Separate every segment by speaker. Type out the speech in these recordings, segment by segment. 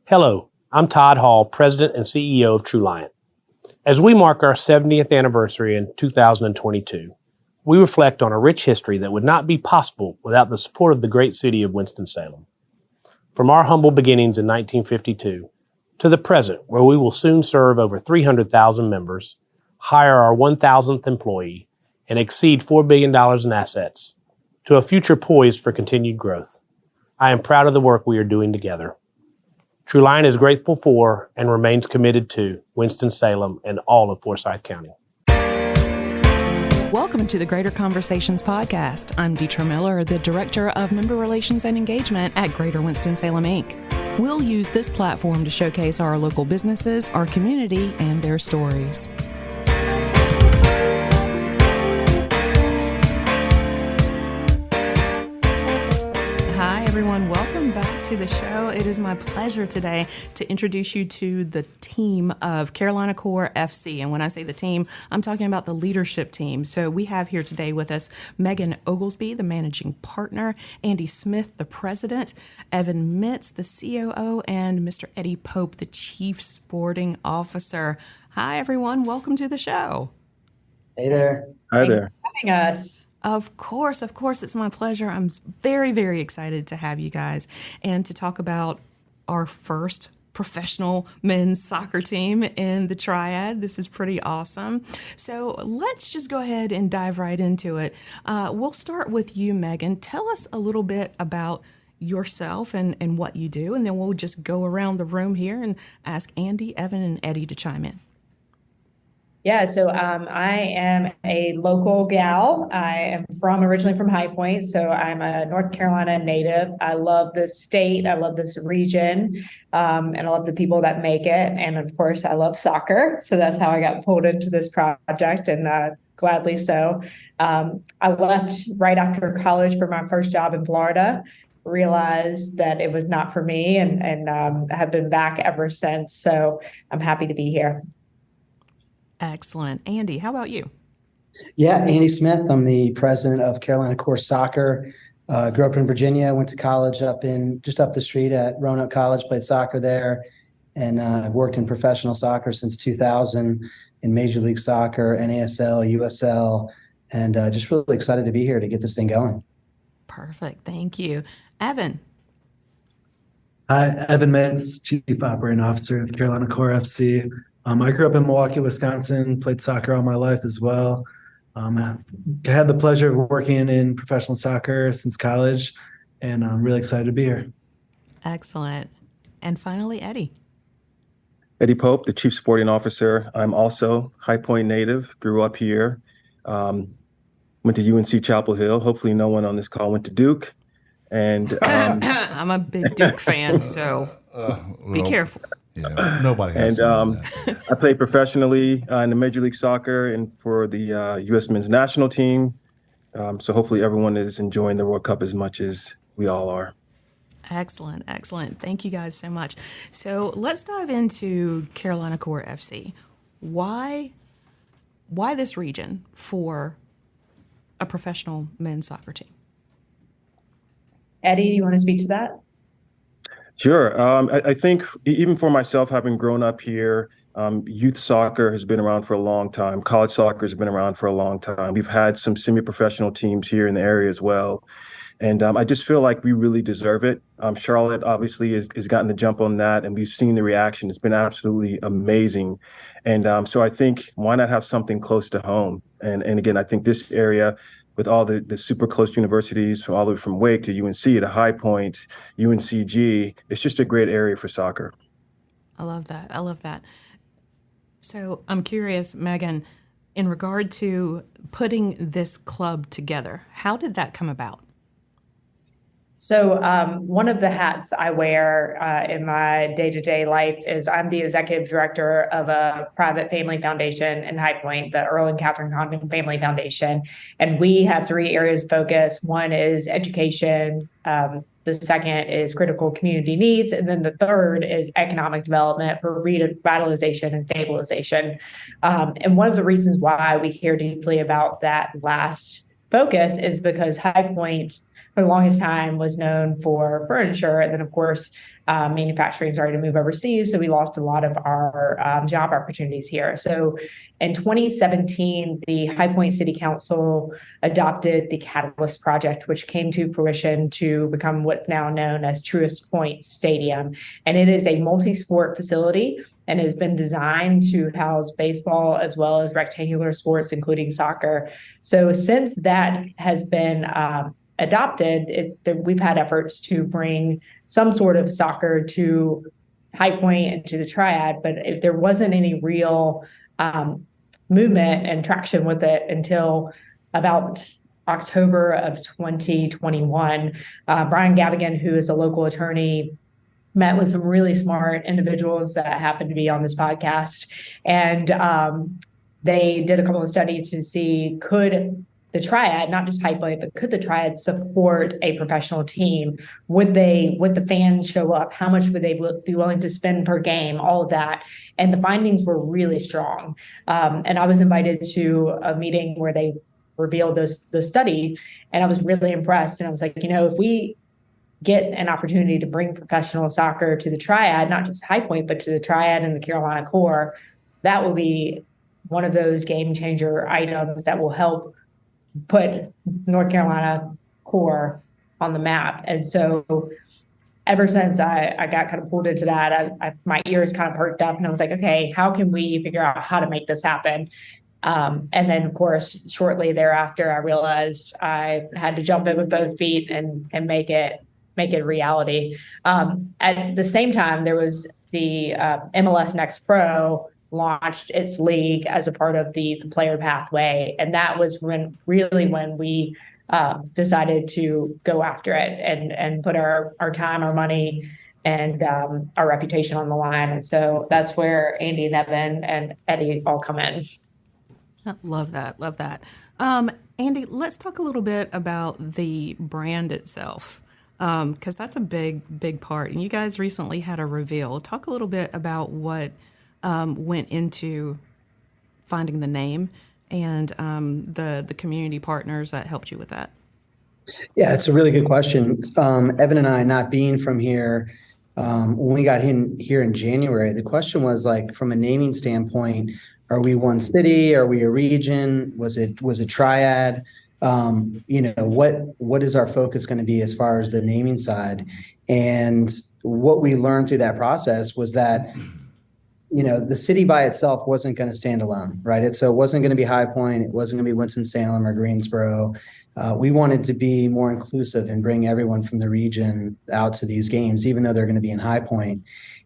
Speaker 1: Hello, I'm Todd Hall, President and CEO of Triad. As we mark our 70th anniversary in 2022, we reflect on a rich history that would not be possible without the support of the great city of Winston-Salem. From our humble beginnings in 1952 to the present, where we will soon serve over 300,000 members, hire our 1,000th employee, and exceed $4 billion in assets, to a future poised for continued growth. I am proud of the work we are doing together. Triad is grateful for and remains committed to Winston-Salem and all of Forsyth County.
Speaker 2: Welcome to the Greater Conversations podcast. I'm Deetra Miller, the Director of Member Relations and Engagement at Greater Winston-Salem, Inc. We'll use this platform to showcase our local businesses, our community, and their stories. Hi, everyone. Welcome back to the show. It is my pleasure today to introduce you to the team of Carolina Core FC. And when I say the team, I'm talking about the leadership team. So we have here today with us Megan Oglesby, the managing partner, Andy Smith, the president, Evan Mitz, the COO, and Mr. Eddie Pope, the chief sporting officer. Hi, everyone. Welcome to the show.
Speaker 3: Hey there.
Speaker 4: Hi there.
Speaker 5: Thanks for having us.
Speaker 2: Of course. It's my pleasure. I'm very, very excited to have you guys and to talk about our first professional men's soccer team in the Triad. This is pretty awesome. So let's just go ahead and dive right into it. We'll start with you, Megan. Tell us a little bit about yourself and what you do, and then we'll just go around the room here and ask Andy, Evan, and Eddie to chime in.
Speaker 5: Yeah, so I am a local gal. I am originally from High Point, so I'm a North Carolina native. I love this state. I love this region, and I love the people that make it. And of course, I love soccer. So that's how I got pulled into this project, and gladly so. I left right after college for my first job in Florida, realized that it was not for me, and have been back ever since. So I'm happy to be here.
Speaker 2: Excellent. Andy, how about you?
Speaker 3: Yeah, Andy Smith. I'm the president of Carolina Core Soccer. Grew up in Virginia, went to college just up the street at Roanoke College, played soccer there, and I've worked in professional soccer since 2000 in Major League Soccer, NASL, USL, and just really excited to be here to get this thing going.
Speaker 2: Perfect. Thank you. Evan.
Speaker 4: Hi, Evan Mitz, Chief Operating Officer of Carolina Core FC. I grew up in Milwaukee, Wisconsin, played soccer all my life as well. I've had the pleasure of working in professional soccer since college, and I'm really excited to be here.
Speaker 2: Excellent. And finally, Eddie.
Speaker 6: Eddie Pope, the Chief Sporting Officer. I'm also High Point native, grew up here, went to UNC Chapel Hill. Hopefully no one on this call went to Duke. And
Speaker 2: I'm a big Duke fan, so be careful.
Speaker 7: Yeah, nobody has that.
Speaker 6: I played professionally in the Major League Soccer and for the U.S. men's national team. So hopefully everyone is enjoying the World Cup as much as we all are.
Speaker 2: Excellent. Thank you guys so much. So let's dive into Carolina Core FC. Why this region for a professional men's soccer team?
Speaker 5: Eddie, do you want to speak to that?
Speaker 6: Sure. I think even for myself, having grown up here, youth soccer has been around for a long time. College soccer has been around for a long time. We've had some semi-professional teams here in the area as well. And I just feel like we really deserve it. Charlotte obviously has gotten the jump on that, and we've seen the reaction. It's been absolutely amazing. And so I think why not have something close to home? And again, I think this area, with all the super close universities, all the way from Wake to UNC to High Point, UNCG, it's just a great area for soccer.
Speaker 2: I love that. So I'm curious, Megan, in regard to putting this club together, how did that come about?
Speaker 5: So one of the hats I wear in my day-to-day life is I'm the executive director of a private family foundation in High Point, the Earl and Catherine Condon Family Foundation. And we have 3 areas of focus. One is education. The second is critical community needs. And then the third is economic development for revitalization and stabilization. And one of the reasons why we care deeply about that last focus is because High Point for the longest time was known for furniture. And then, of course, manufacturing started to move overseas. So we lost a lot of our job opportunities here. So in 2017, the High Point City Council adopted the Catalyst Project, which came to fruition to become what's now known as Truist Point Stadium. And it is a multi-sport facility and has been designed to house baseball as well as rectangular sports, including soccer. So since that has been adopted, we've had efforts to bring some sort of soccer to High Point and to the Triad, but if there wasn't any real movement and traction with it until about October of 2021. Brian Gavigan, who is a local attorney, met with some really smart individuals that happen to be on this podcast. And they did a couple of studies to see, could the Triad, not just High Point, but could the Triad support a professional team? Would the fans show up? How much would they be willing to spend per game? All of that. And the findings were really strong. And I was invited to a meeting where they revealed those studies, and I was really impressed. And I was like, if we get an opportunity to bring professional soccer to the Triad, not just High Point, but to the Triad and the Carolina Core, that will be one of those game changer items that will help put North Carolina Core on the map. And so ever since I got kind of pulled into that, my ears kind of perked up, and I was like, okay, how can we figure out how to make this happen? And then, of course, shortly thereafter, I realized I had to jump in with both feet and make it reality. At the same time, there was the MLS Next Pro launched its league as a part of the player pathway. And that was when we decided to go after it and put our time, our money, and our reputation on the line. And so that's where Andy and Evan and Eddie all come in.
Speaker 2: Love that. Love that. Andy, let's talk a little bit about the brand itself, because that's a big part. And you guys recently had a reveal. Talk a little bit about what went into finding the name and the community partners that helped you with that.
Speaker 3: Yeah, it's a really good question. Evan and I, not being from here, when we got here in January, the question was like, from a naming standpoint, are we one city? Are we a region? Was it Triad? What is our focus going to be as far as the naming side? And what we learned through that process was that, the city by itself wasn't going to stand alone, right? So it wasn't going to be High Point. It wasn't going to be Winston-Salem or Greensboro. We wanted to be more inclusive and bring everyone from the region out to these games, even though they're going to be in High Point.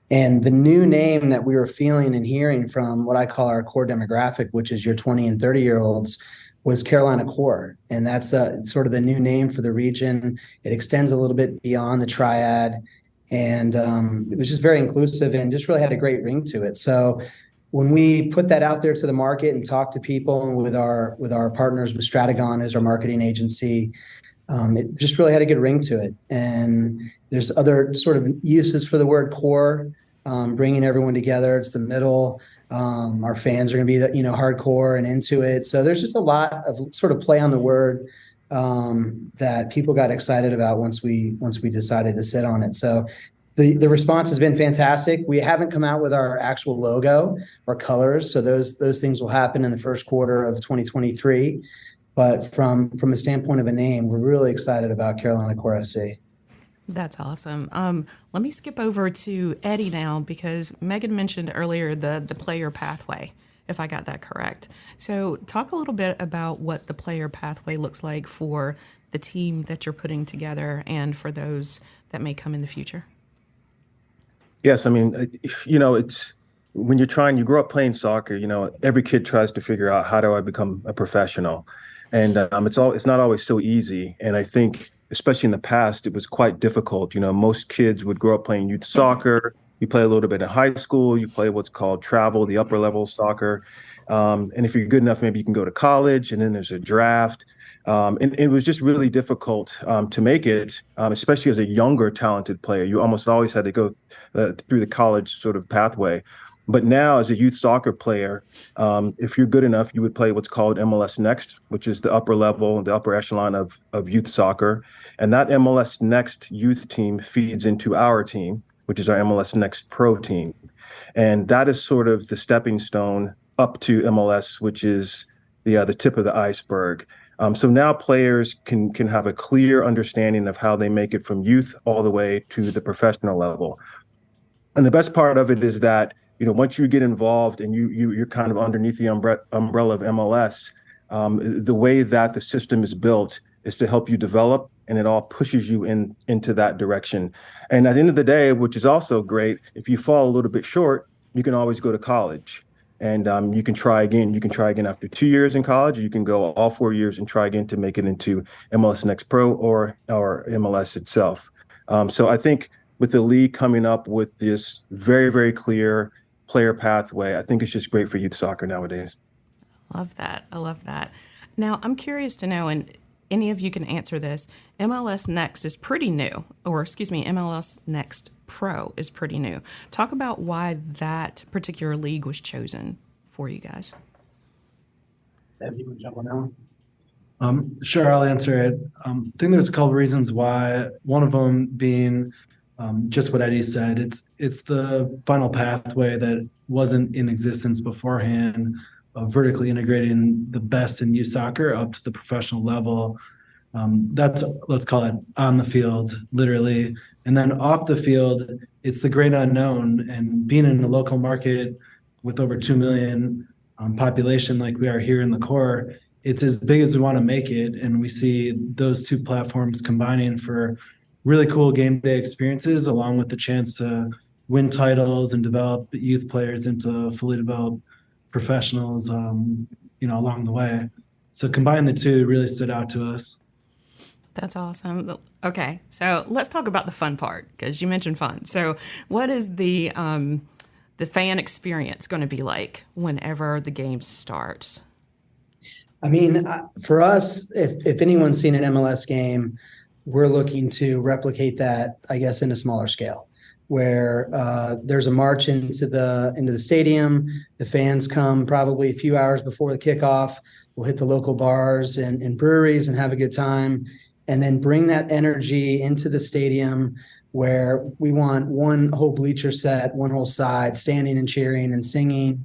Speaker 3: And the new name that we were feeling and hearing from what I call our core demographic, which is your 20 and 30-year-olds, was Carolina Core. And that's sort of the new name for the region. It extends a little bit beyond the Triad. And it was just very inclusive and just really had a great ring to it. So when we put that out there to the market and talked to people, and with our partners, with Stratagon as our marketing agency, it just really had a good ring to it. And there's other sort of uses for the word core, bringing everyone together. It's the middle. Our fans are going to be hardcore and into it. So there's just a lot of sort of play on the word that people got excited about once we decided to sit on it. So the response has been fantastic. We haven't come out with our actual logo or colors, so those things will happen in the first quarter of 2023. But from a standpoint of a name, we're really excited about Carolina Core FC.
Speaker 2: That's awesome. Let me skip over to Eddie now, because Megan mentioned earlier the player pathway, if I got that correct. So talk a little bit about what the player pathway looks like for the team that you're putting together and for those that may come in the future.
Speaker 6: Yes, I mean, it's when you grow up playing soccer, every kid tries to figure out, how do I become a professional? And it's not always so easy. And I think, especially in the past, it was quite difficult. Most kids would grow up playing youth soccer. You play a little bit in high school. You play what's called travel, the upper level soccer. And if you're good enough, maybe you can go to college, and then there's a draft. And it was just really difficult to make it, especially as a younger, talented player. You almost always had to go through the college sort of pathway. But now, as a youth soccer player, if you're good enough, you would play what's called MLS Next, which is the upper level, the upper echelon of youth soccer. And that MLS Next youth team feeds into our team, which is our MLS Next Pro team. And that is sort of the stepping stone up to MLS, which is the tip of the iceberg. So now players can have a clear understanding of how they make it from youth all the way to the professional level. And the best part of it is that, once you get involved and you're kind of underneath the umbrella of MLS, the way that the system is built is to help you develop, and it all pushes you into that direction. And at the end of the day, which is also great, if you fall a little bit short, you can always go to college. And you can try again. You can try again after 2 years in college. Or you can go all 4 years and try again to make it into MLS Next Pro or MLS itself. So I think with the league coming up with this very, very clear player pathway, I think it's just great for youth soccer nowadays.
Speaker 2: Love that. I love that. Now, I'm curious to know, and any of you can answer this, MLS Next is pretty new, MLS Next Pro is pretty new. Talk about why that particular league was chosen for you guys.
Speaker 3: Evan, you want to jump on that one?
Speaker 4: Sure, I'll answer it. I think there's a couple reasons why. One of them being just what Eddie said. It's the final pathway that wasn't in existence beforehand, of vertically integrating the best in youth soccer up to the professional level. That's, let's call it on the field, literally. And then off the field, it's the great unknown. And being in a local market with over 2 million population like we are here in the core, it's as big as we want to make it. And we see those two platforms combining for really cool game day experiences, along with the chance to win titles and develop youth players into fully developed professionals, along the way. So combining the two really stood out to us.
Speaker 2: That's awesome. Okay, so let's talk about the fun part, because you mentioned fun. So what is the fan experience going to be like whenever the game starts?
Speaker 3: I mean, for us, if anyone's seen an MLS game, we're looking to replicate that, I guess, in a smaller scale, where there's a march into the stadium. The fans come probably a few hours before the kickoff. We'll hit the local bars and breweries and have a good time, and then bring that energy into the stadium, where we want one whole bleacher set, one whole side, standing and cheering and singing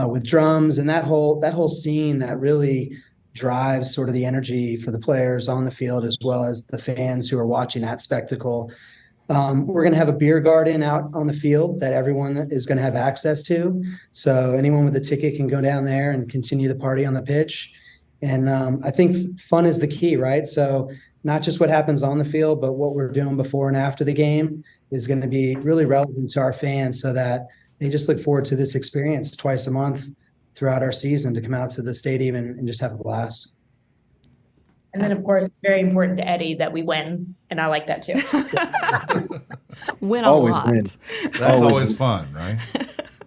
Speaker 3: with drums, and that whole scene that really drives sort of the energy for the players on the field, as well as the fans who are watching that spectacle. We're going to have a beer garden out on the field that everyone is going to have access to. So anyone with a ticket can go down there and continue the party on the pitch. And I think fun is the key, right? So not just what happens on the field, but what we're doing before and after the game is going to be really relevant to our fans, so that they just look forward to this experience twice a month throughout our season, to come out to the stadium and just have a blast.
Speaker 5: And then, of course, very important to Eddie that we win, and I like that too.
Speaker 2: Win a lot.
Speaker 6: Win.
Speaker 7: That's always fun, right?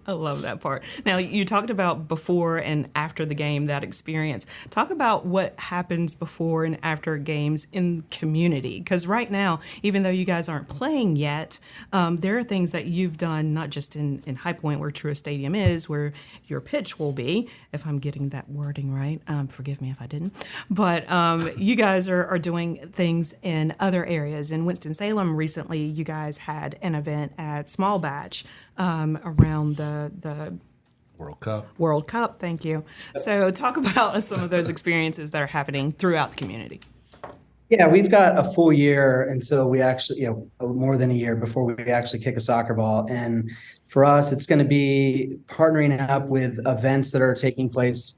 Speaker 2: I love that part. Now, you talked about before and after the game, that experience. Talk about what happens before and after games in community. Because right now, even though you guys aren't playing yet, there are things that you've done, not just in High Point, where Triad Stadium is, where your pitch will be, if I'm getting that wording right. Forgive me if I didn't. But you guys are doing things in other areas. In Winston-Salem recently, you guys had an event at Small Batch around the World Cup. Thank you. So talk about some of those experiences that are happening throughout the community.
Speaker 3: Yeah, we've got a full year until we actually, more than a year before we actually kick a soccer ball. And for us, it's going to be partnering up with events that are taking place,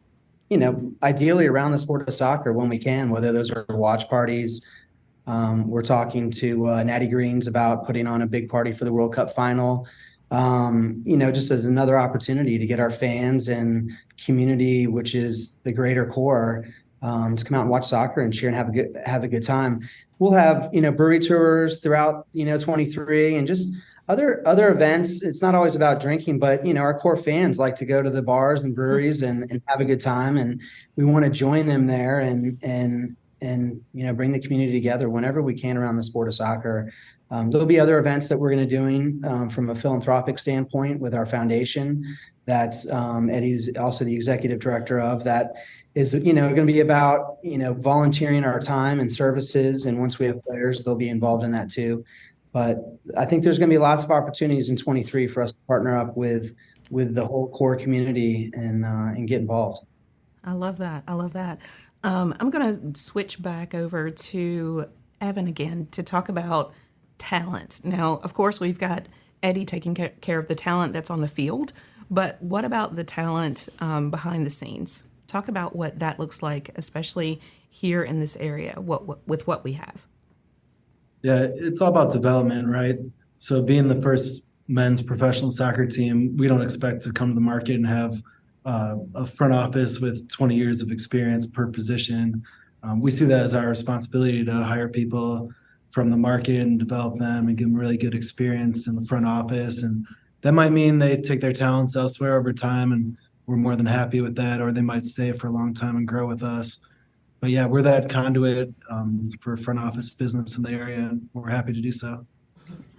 Speaker 3: ideally around the sport of soccer when we can, whether those are watch parties. We're talking to Natty Greens about putting on a big party for the World Cup final. Just as another opportunity to get our fans and community, which is the greater core, to come out and watch soccer and cheer and have a good time. We'll have, brewery tours throughout, 23, and just other events. It's not always about drinking, but, our core fans like to go to the bars and breweries and have a good time. And we want to join them there and bring the community together whenever we can around the sport of soccer. There'll be other events that we're going to doing from a philanthropic standpoint with our foundation. That's Eddie's also the executive director of. That is, going to be about, volunteering our time and services. And once we have players, they'll be involved in that too. But I think there's going to be lots of opportunities in 23 for us to partner up with the whole core community and get involved.
Speaker 2: I love that. I love that. I'm going to switch back over to Evan again to talk about talent. Now, of course, we've got Eddie taking care of the talent that's on the field, but what about the talent behind the scenes? Talk about what that looks like, especially here in this area, with what we have.
Speaker 4: Yeah, it's all about development, right? So being the first men's professional soccer team, we don't expect to come to the market and have a front office with 20 years of experience per position. We see that as our responsibility to hire people from the market and develop them and give them really good experience in the front office. And that might mean they take their talents elsewhere over time, and we're more than happy with that, or they might stay for a long time and grow with us. But yeah, we're that conduit for front office business in the area, and we're happy to do so.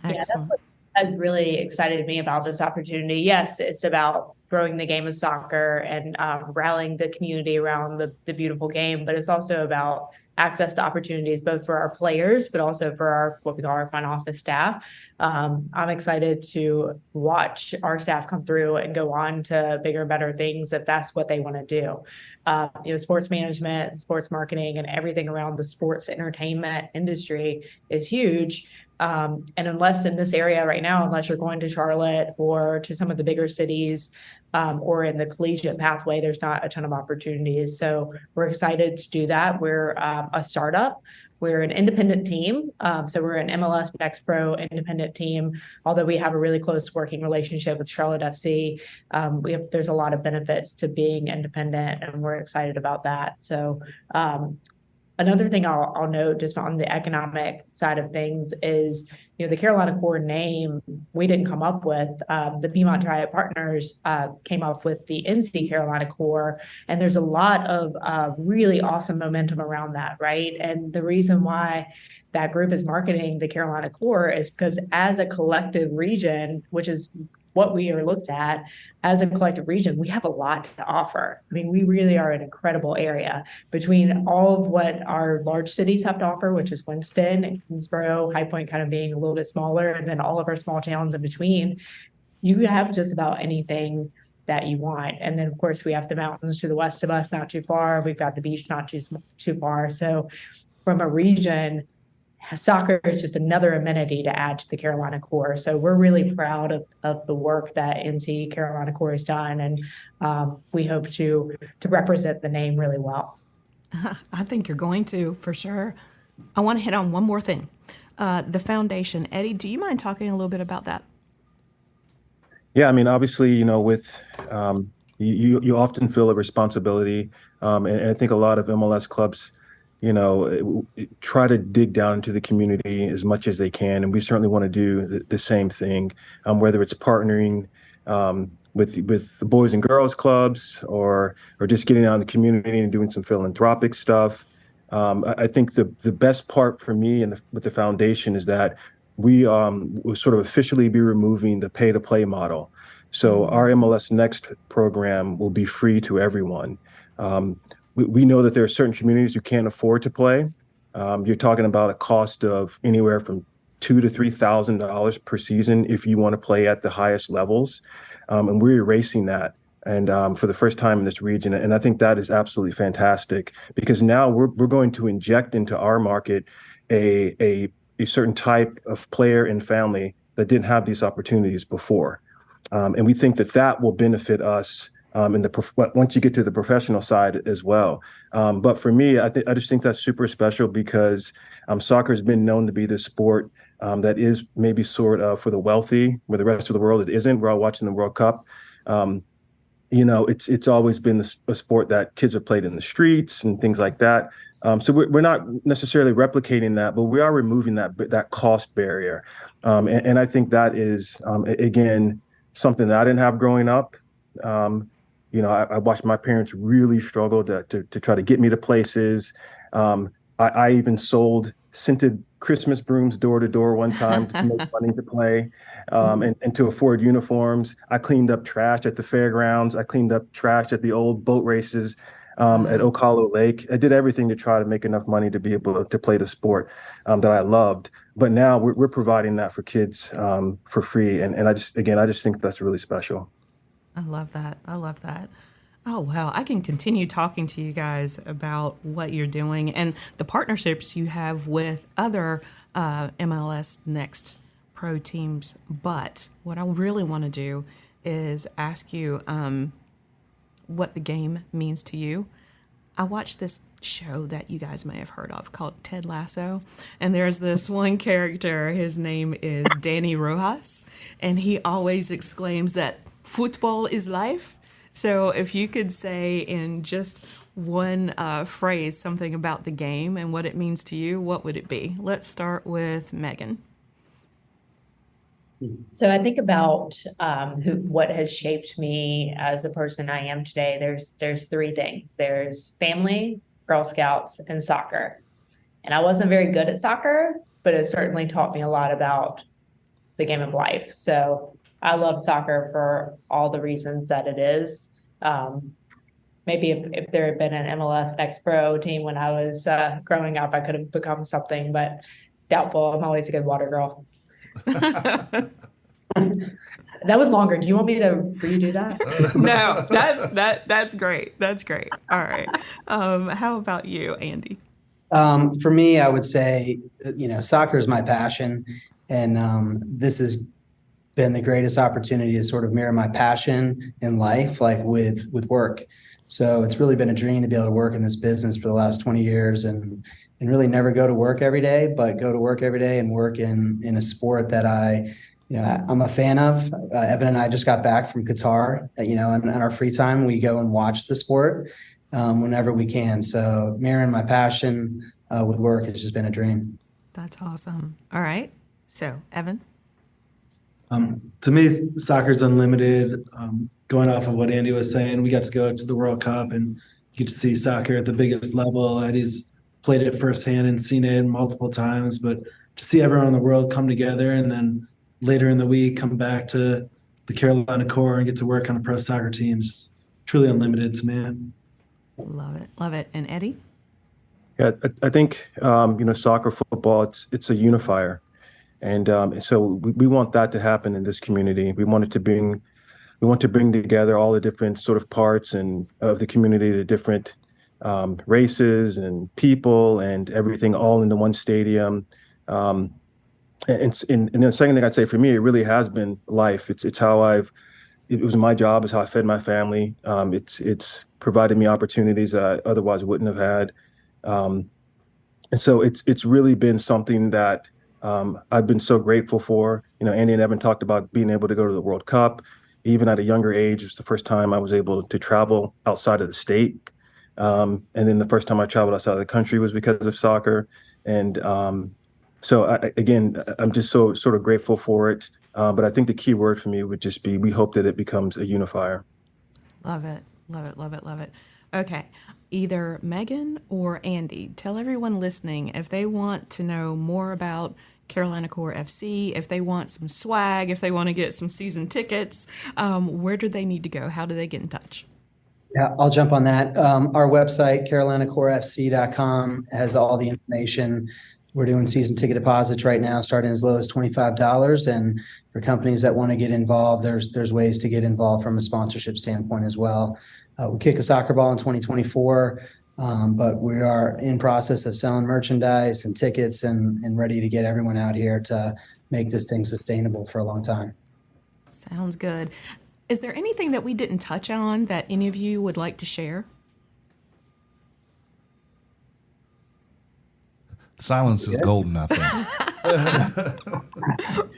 Speaker 2: Excellent.
Speaker 5: Yeah, that's what has really excited me about this opportunity. Yes, it's about growing the game of soccer and rallying the community around the beautiful game, but it's also about access to opportunities both for our players, but also for our what we call our front office staff. I'm excited to watch our staff come through and go on to bigger, better things if that's what they want to do. Sports management, sports marketing, and everything around the sports entertainment industry is huge. And unless in this area right now, unless you're going to Charlotte or to some of the bigger cities or in the collegiate pathway, there's not a ton of opportunities. So we're excited to do that. We're a startup. We're an independent team. So we're an MLX Next Pro independent team. Although we have a really close working relationship with Charlotte FC, there's a lot of benefits to being independent, and we're excited about that. So another thing I'll note just on the economic side of things is, the Carolina Core name we didn't come up with. The Piedmont Triad Partners came up with the NC Carolina Core, and there's a lot of really awesome momentum around that, right? And the reason why that group is marketing the Carolina Core is because as a collective region, which is what we are looked at as a collective region, we have a lot to offer. I mean, we really are an incredible area between all of what our large cities have to offer, which is Winston and Kingsborough, High Point kind of being a little bit smaller, and then all of our small towns in between. You have just about anything that you want. And then, of course, we have the mountains to the west of us, not too far. We've got the beach not too far. So from a region, soccer is just another amenity to add to the Carolina Core. So we're really proud of the work that NC Carolina Core has done. And we hope to represent the name really well.
Speaker 2: I think you're going to, for sure. I want to hit on one more thing. The foundation. Eddie, do you mind talking a little bit about that?
Speaker 6: Yeah, I mean, obviously, with you often feel a responsibility. And I think a lot of MLS clubs try to dig down into the community as much as they can. And we certainly want to do the same thing, whether it's partnering with the Boys and Girls Clubs or just getting out in the community and doing some philanthropic stuff. I think the best part for me with the foundation is that we will sort of officially be removing the pay-to-play model. So our MLS Next program will be free to everyone. We know that there are certain communities who can't afford to play. You're talking about a cost of anywhere from $2,000 to $3,000 per season if you want to play at the highest levels. And we're erasing that, and for the first time in this region. And I think that is absolutely fantastic, because now we're going to inject into our market a certain type of player and family that didn't have these opportunities before. And we think that will benefit us once you get to the professional side as well. But for me, I just think that's super special, because soccer has been known to be the sport that is maybe sort of for the wealthy, where the rest of the world it isn't. We're all watching the World Cup. It's always been a sport that kids have played in the streets and things like that. So we're not necessarily replicating that, but we are removing that cost barrier. And I think that is, again, something that I didn't have growing up. I watched my parents really struggle to try to get me to places. I even sold scented Christmas brooms door to door one time to make money to play, and to afford uniforms. I cleaned up trash at the fairgrounds. I cleaned up trash at the old boat races at Oak Hollow Lake. I did everything to try to make enough money to be able to play the sport that I loved. But now we're providing that for kids for free. And I just think that's really special.
Speaker 2: I love that. I love that. Oh, wow. I can continue talking to you guys about what you're doing and the partnerships you have with other MLS Next Pro teams. But what I really want to do is ask you what the game means to you. I watched this show that you guys may have heard of called Ted Lasso. And there's this one character, his name is Danny Rojas, and he always exclaims that football is life. So if you could say in just one phrase something about the game and what it means to you, what would it be? Let's start with Megan.
Speaker 5: So I think about what has shaped me as the person I am today. There's three things. There's family, Girl Scouts, and soccer. And I wasn't very good at soccer, but it certainly taught me a lot about the game of life. So I love soccer for all the reasons that it is. Maybe if there had been an MLS Next Pro team when I was growing up, I could have become something, but doubtful. I'm always a good water girl. That was longer. Do you want me to redo that?
Speaker 2: No, that's great. That's great. All right. How about you, Andy?
Speaker 3: For me, I would say, soccer is my passion, and this has been the greatest opportunity to sort of mirror my passion in life, like with work. So it's really been a dream to be able to work in this business for the last 20 years and really never go to work every day, but go to work every day and work in a sport that I'm a fan of. Evan and I just got back from Qatar. In our free time, we go and watch the sport whenever we can. So mirroring my passion with work has just been a dream.
Speaker 2: That's awesome. All right. So, Evan?
Speaker 4: To me, soccer's unlimited. Going off of what Andy was saying, we got to go to the World Cup and get to see soccer at the biggest level. Eddie's played it firsthand and seen it multiple times, but to see everyone in the world come together and then later in the week come back to the Carolina core and get to work on a pro soccer team is truly unlimited to me.
Speaker 2: Love it. Love it. And Eddie?
Speaker 6: Yeah, I think, soccer, football, it's a unifier. And so we want that to happen in this community. We want to bring together all the different sort of parts of the community, the different races and people and everything all into one stadium. And the second thing I'd say for me, it really has been life. It's how it was my job, it's how I fed my family. It's provided me opportunities that I otherwise wouldn't have had. And so it's really been something that I've been so grateful for. Andy and Evan talked about being able to go to the World Cup. Even at a younger age, it was the first time I was able to travel outside of the state. And then the first time I traveled outside of the country was because of soccer. And so I'm just so sort of grateful for it. But I think the key word for me would just be, we hope that it becomes a unifier.
Speaker 2: Love it. Love it. Love it. Love it. Okay. Either Megan or Andy, tell everyone listening if they want to know more about Carolina Core FC, if they want some swag, if they want to get some season tickets, where do they need to go? How do they get in touch?
Speaker 3: Yeah, I'll jump on that. Our website, carolinacorefc.com, has all the information. We're doing season ticket deposits right now, starting as low as $25. And for companies that want to get involved, there's ways to get involved from a sponsorship standpoint as well. We kick a soccer ball in 2024, but we are in process of selling merchandise and tickets and ready to get everyone out here to make this thing sustainable for a long time.
Speaker 2: Sounds good. Is there anything that we didn't touch on that any of you would like to share?
Speaker 7: Silence is golden, I think.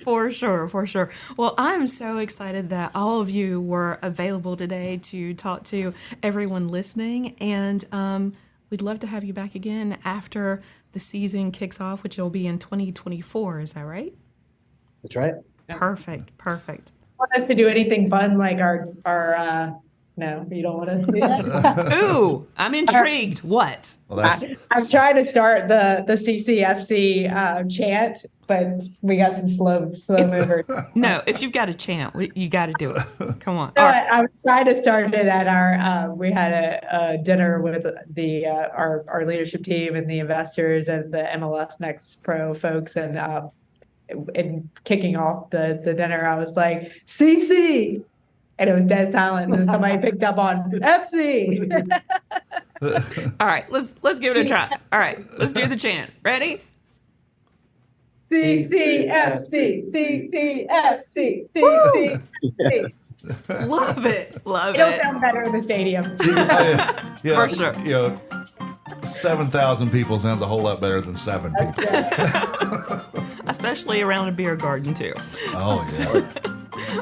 Speaker 2: For sure, for sure. Well, I'm so excited that all of you were available today to talk to everyone listening, and we'd love to have you back again after the season kicks off, which will be in 2024. Is that right?
Speaker 3: That's right.
Speaker 2: Perfect, perfect.
Speaker 5: Want us to do anything fun like our No, you don't want us to do that.
Speaker 2: Ooh, I'm intrigued. What?
Speaker 7: Well,
Speaker 5: I'm trying to start the CCFC chant, but we got some slow movers.
Speaker 2: No, if you've got a chant, you got to do it. Come on.
Speaker 5: No,
Speaker 2: All right.
Speaker 5: I was trying to start it at our. We had a dinner with the our leadership team and the investors and the MLS Next Pro folks, and kicking off the dinner, I was like CC, and it was dead silent, and then somebody picked up on FC.
Speaker 2: All right, let's give it a try. All right, let's do the chant. Ready?
Speaker 5: CCFC, CCFC, CCFC.
Speaker 2: Love it. Love
Speaker 5: It'll
Speaker 2: it.
Speaker 5: sound better in the stadium.
Speaker 7: yeah,
Speaker 2: For sure.
Speaker 7: 7,000 people sounds a whole lot better than 7 people.
Speaker 2: Especially around a beer garden, too.
Speaker 7: Oh, yeah.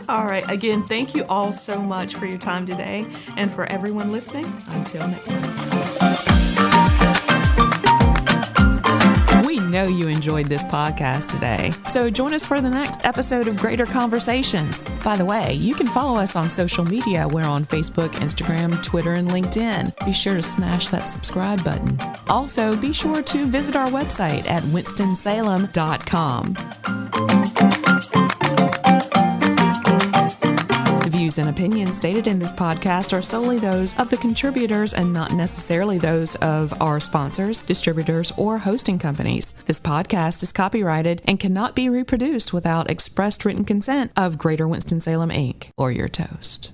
Speaker 2: All right. Again, thank you all so much for your time today. And for everyone listening, until next time. We know you enjoyed this podcast today, so join us for the next episode of Greater Conversations. By the way, you can follow us on social media. We're on Facebook, Instagram, Twitter, and LinkedIn. Be sure to smash that subscribe button. Also, be sure to visit our website at winstonsalem.com. The views and opinions stated in this podcast are solely those of the contributors and not necessarily those of our sponsors, distributors, or hosting companies. This podcast is copyrighted and cannot be reproduced without expressed written consent of Greater Winston-Salem, Inc. or your toast.